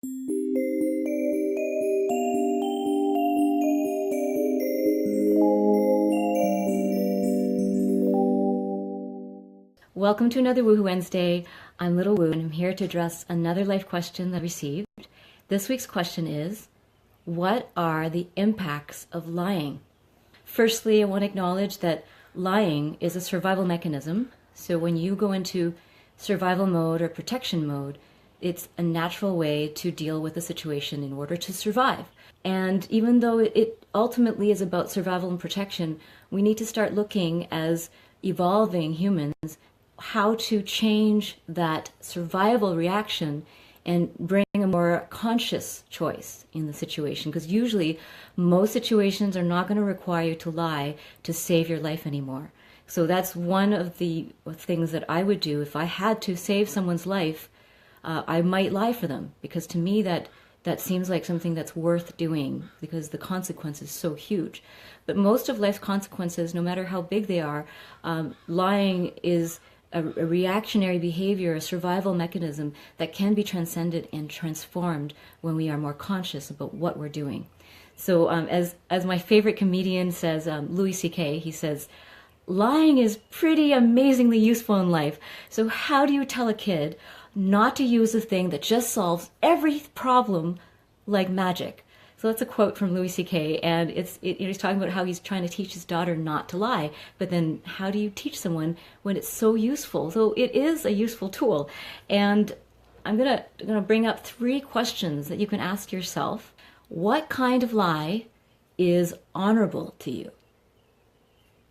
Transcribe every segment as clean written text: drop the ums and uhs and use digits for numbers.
Welcome to another Woohoo Wednesday. I'm Little Woo, and I'm here to address another life question that I received. This week's question is, what are the impacts of lying? Firstly, I want to acknowledge that lying is a survival mechanism. So when you go into survival mode or protection mode, it's a natural way to deal with a situation in order to survive. And even though it ultimately is about survival and protection, we need to start looking as evolving humans how to change that survival reaction and bring a more conscious choice in the situation. Because usually most situations are not going to require you to lie to save your life anymore. So that's one of the things that I would do. If I had to save someone's life, I might lie for them, because to me that seems like something that's worth doing, because the consequence is so huge. But most of life's consequences, no matter how big they are, lying is a reactionary behavior, a survival mechanism that can be transcended and transformed when we are more conscious about what we're doing. So as my favorite comedian says, Louis C.K., he says, lying is pretty amazingly useful in life. So how do you tell a kid not to use a thing that just solves every problem like magic? So that's a quote from Louis C.K., and he's talking about how he's trying to teach his daughter not to lie. But then how do you teach someone when it's so useful? So it is a useful tool. And I'm gonna bring up 3 questions that you can ask yourself. What kind of lie is honorable to you?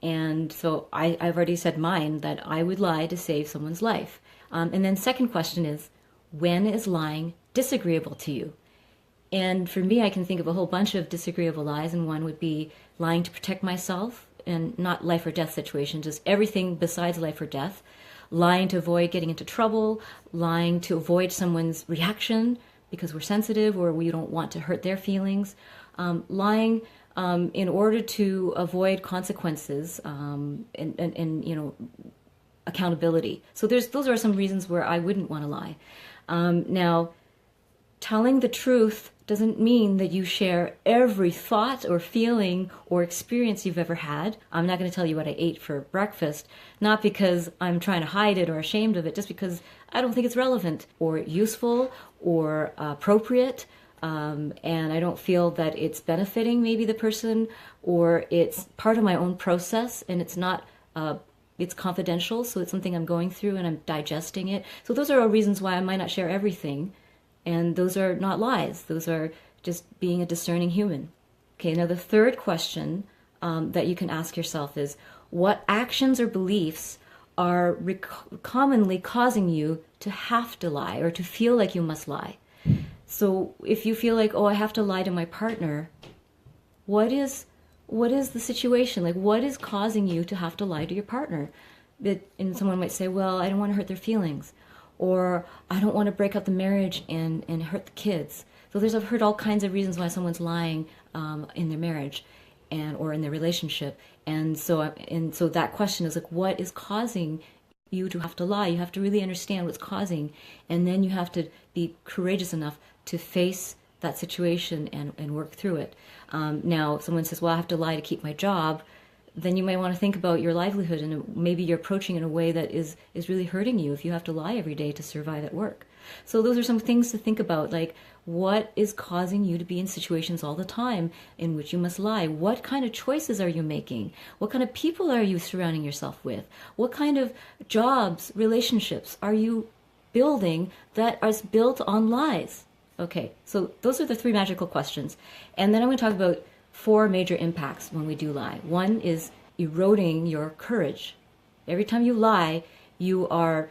And so I've already said mine, that I would lie to save someone's life. And then second question is, when is lying disagreeable to you? And for me, I can think of a whole bunch of disagreeable lies, and one would be lying to protect myself, and not life or death situation, just everything besides life or death. Lying to avoid getting into trouble, lying to avoid someone's reaction because we're sensitive or we don't want to hurt their feelings, lying in order to avoid consequences and accountability. So those are some reasons where I wouldn't want to lie. Now, telling the truth doesn't mean that you share every thought or feeling or experience you've ever had. I'm not going to tell you what I ate for breakfast, not because I'm trying to hide it or ashamed of it, just because I don't think it's relevant or useful or appropriate, and I don't feel that it's benefiting maybe the person, or it's part of my own process and it's not it's confidential, so it's something I'm going through and I'm digesting it. So those are all reasons why I might not share everything. And those are not lies. Those are just being a discerning human. Okay, now the third question that you can ask yourself is, what actions or beliefs are commonly causing you to have to lie or to feel like you must lie? So if you feel like, oh, I have to lie to my partner, what is the situation? Like, what is causing you to have to lie to your partner? And someone might say, well, I don't want to hurt their feelings. Or I don't want to break up the marriage and hurt the kids. So I've heard all kinds of reasons why someone's lying in their marriage or in their relationship. And so that question is like, what is causing you to have to lie? You have to really understand what's causing, and then you have to be courageous enough to face that situation and work through it. Now, someone says, well, I have to lie to keep my job. Then you may want to think about your livelihood, and maybe you're approaching in a way that is really hurting you if you have to lie every day to survive at work. So those are some things to think about, like what is causing you to be in situations all the time in which you must lie? What kind of choices are you making? What kind of people are you surrounding yourself with? What kind of jobs, relationships are you building that are built on lies? Okay, so those are the 3 magical questions. And then I'm going to talk about 4 major impacts when we do lie. One is eroding your courage. Every time you lie, you are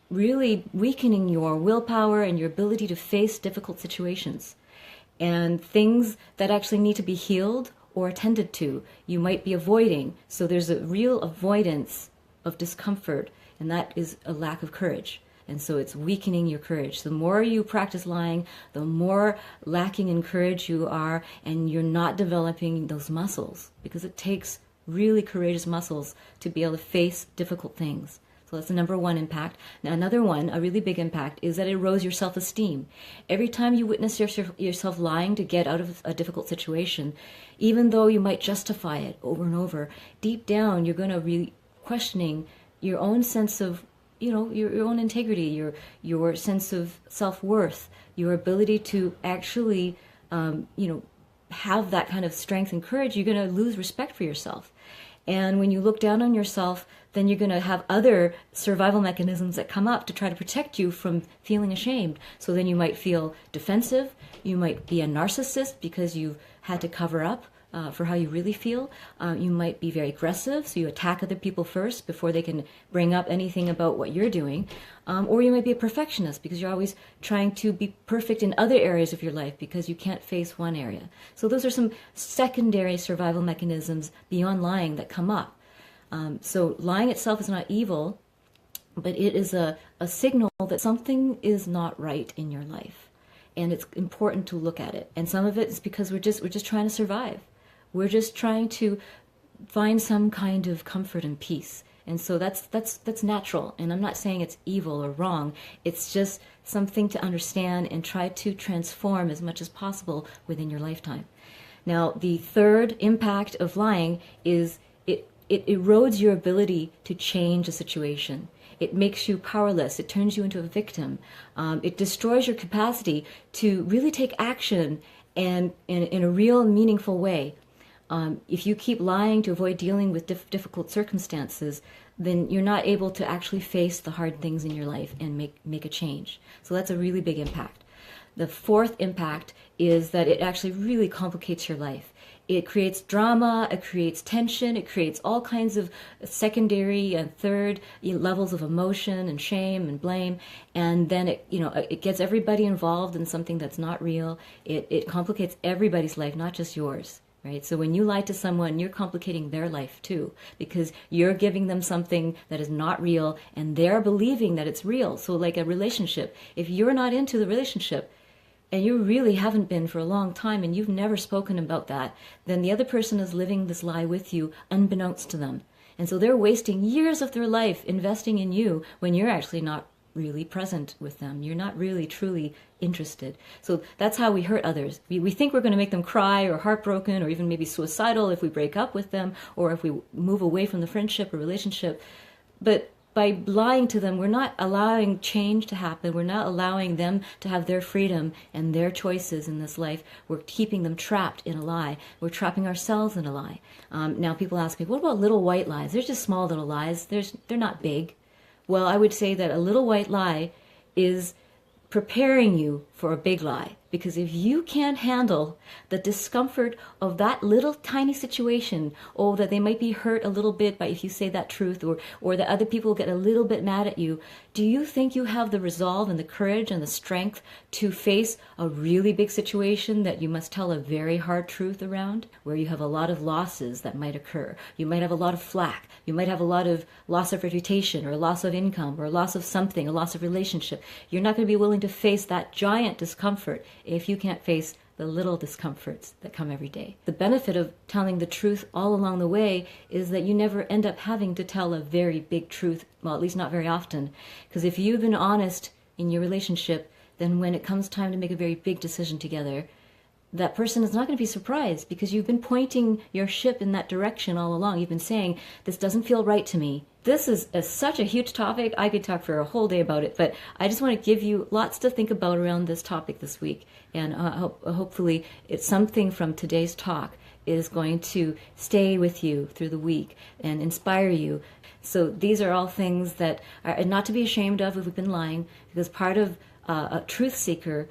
really weakening your willpower and your ability to face difficult situations. And things that actually need to be healed or attended to, you might be avoiding. So there's a real avoidance of discomfort, and that is a lack of courage. And so it's weakening your courage. The more you practice lying, the more lacking in courage you are, and you're not developing those muscles, because it takes really courageous muscles to be able to face difficult things. So that's the number one impact. Now, another one, a really big impact, is that it erodes your self-esteem. Every time you witness yourself lying to get out of a difficult situation, even though you might justify it over and over, deep down you're going to really questioning your own sense of, your own integrity, your sense of self-worth, your ability to actually, have that kind of strength and courage. You're going to lose respect for yourself. And when you look down on yourself, then you're going to have other survival mechanisms that come up to try to protect you from feeling ashamed. So then you might feel defensive. You might be a narcissist because you've had to cover up for how you really feel. You might be very aggressive, so you attack other people first before they can bring up anything about what you're doing. Or you might be a perfectionist because you're always trying to be perfect in other areas of your life because you can't face one area. So those are some secondary survival mechanisms beyond lying that come up. So lying itself is not evil, but it is a signal that something is not right in your life. And it's important to look at it. And some of it is because we're just trying to survive. We're just trying to find some kind of comfort and peace. And so that's natural. And I'm not saying it's evil or wrong. It's just something to understand and try to transform as much as possible within your lifetime. Now, the third impact of lying is it erodes your ability to change a situation. It makes you powerless. It turns you into a victim. It destroys your capacity to really take action and in a real meaningful way. If you keep lying to avoid dealing with difficult circumstances, then you're not able to actually face the hard things in your life and make a change. So that's a really big impact. The fourth impact is that it actually really complicates your life. It creates drama, it creates tension, it creates all kinds of secondary and third levels of emotion and shame and blame, and then it gets everybody involved in something that's not real. It complicates everybody's life, not just yours. Right? So when you lie to someone, you're complicating their life too, because you're giving them something that is not real and they're believing that it's real. So like a relationship, if you're not into the relationship and you really haven't been for a long time and you've never spoken about that, then the other person is living this lie with you unbeknownst to them. And so they're wasting years of their life investing in you when you're actually not really present with them. You're not really truly interested. So that's how we hurt others. We think we're going to make them cry or heartbroken or even maybe suicidal if we break up with them or if we move away from the friendship or relationship. But by lying to them, we're not allowing change to happen. We're not allowing them to have their freedom and their choices in this life. We're keeping them trapped in a lie. We're trapping ourselves in a lie. Now people ask me, what about little white lies? They're just small little lies. They're not big. Well, I would say that a little white lie is preparing you for a big lie. Because if you can't handle the discomfort of that little tiny situation, or that they might be hurt a little bit by if you say that truth, or that other people get a little bit mad at you, do you think you have the resolve and the courage and the strength to face a really big situation that you must tell a very hard truth around, where you have a lot of losses that might occur? You might have a lot of flack. You might have a lot of loss of reputation, or loss of income, or a loss of something, a loss of relationship. You're not going to be willing to face that giant discomfort if you can't face the little discomforts that come every day. The benefit of telling the truth all along the way is that you never end up having to tell a very big truth, well, at least not very often. Because if you've been honest in your relationship, then when it comes time to make a very big decision together, that person is not going to be surprised, because you've been pointing your ship in that direction all along. You've been saying, this doesn't feel right to me. This is such a huge topic. I could talk for a whole day about it, but I just want to give you lots to think about around this topic this week. And hopefully it's something from today's talk is going to stay with you through the week and inspire you. So these are all things that are not to be ashamed of if we've been lying, because part of a truth seeker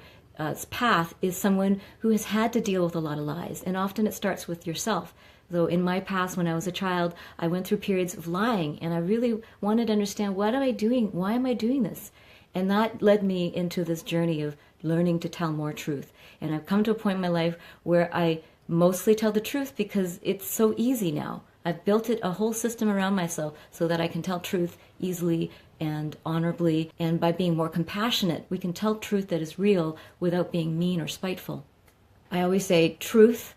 path is someone who has had to deal with a lot of lies, and often it starts with yourself. Though in my past, when I was a child, I went through periods of lying, and I really wanted to understand, what am I doing? Why am I doing this? And that led me into this journey of learning to tell more truth. And I've come to a point in my life where I mostly tell the truth because it's so easy now. I've built a whole system around myself so that I can tell truth easily and honorably, and by being more compassionate, we can tell truth that is real without being mean or spiteful. I always say, truth,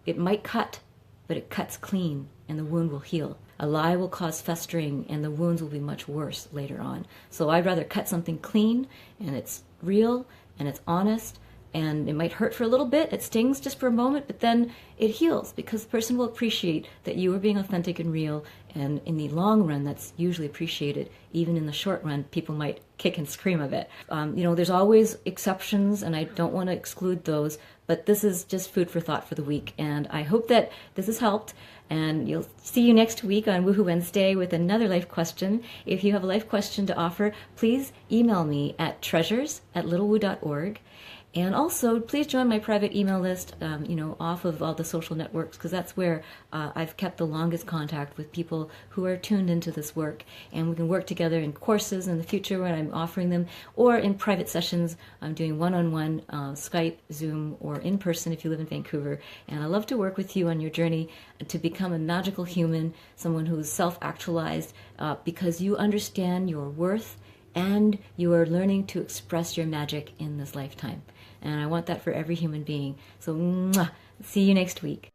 it might cut, but it cuts clean and the wound will heal. A lie will cause festering, and the wounds will be much worse later on. So I'd rather cut something clean, and it's real, and it's honest, and it might hurt for a little bit, it stings just for a moment, but then it heals, because the person will appreciate that you are being authentic and real, and in the long run, that's usually appreciated. Even in the short run, people might kick and scream of it. There's always exceptions, and I don't want to exclude those, but this is just food for thought for the week, and I hope that this has helped. And you'll see you next week on Woohoo Wednesday with another life question. If you have a life question to offer, please email me at treasures@littlewoo.org. And also, please join my private email list, off of all the social networks, because that's where I've kept the longest contact with people who are tuned into this work. And we can work together in courses in the future when I'm offering them, or in private sessions. I'm doing one-on-one Skype, Zoom, or in person if you live in Vancouver. And I love to work with you on your journey to become a magical human, someone who's self-actualized, because you understand your worth and you are learning to express your magic in this lifetime. And I want that for every human being. So, see you next week.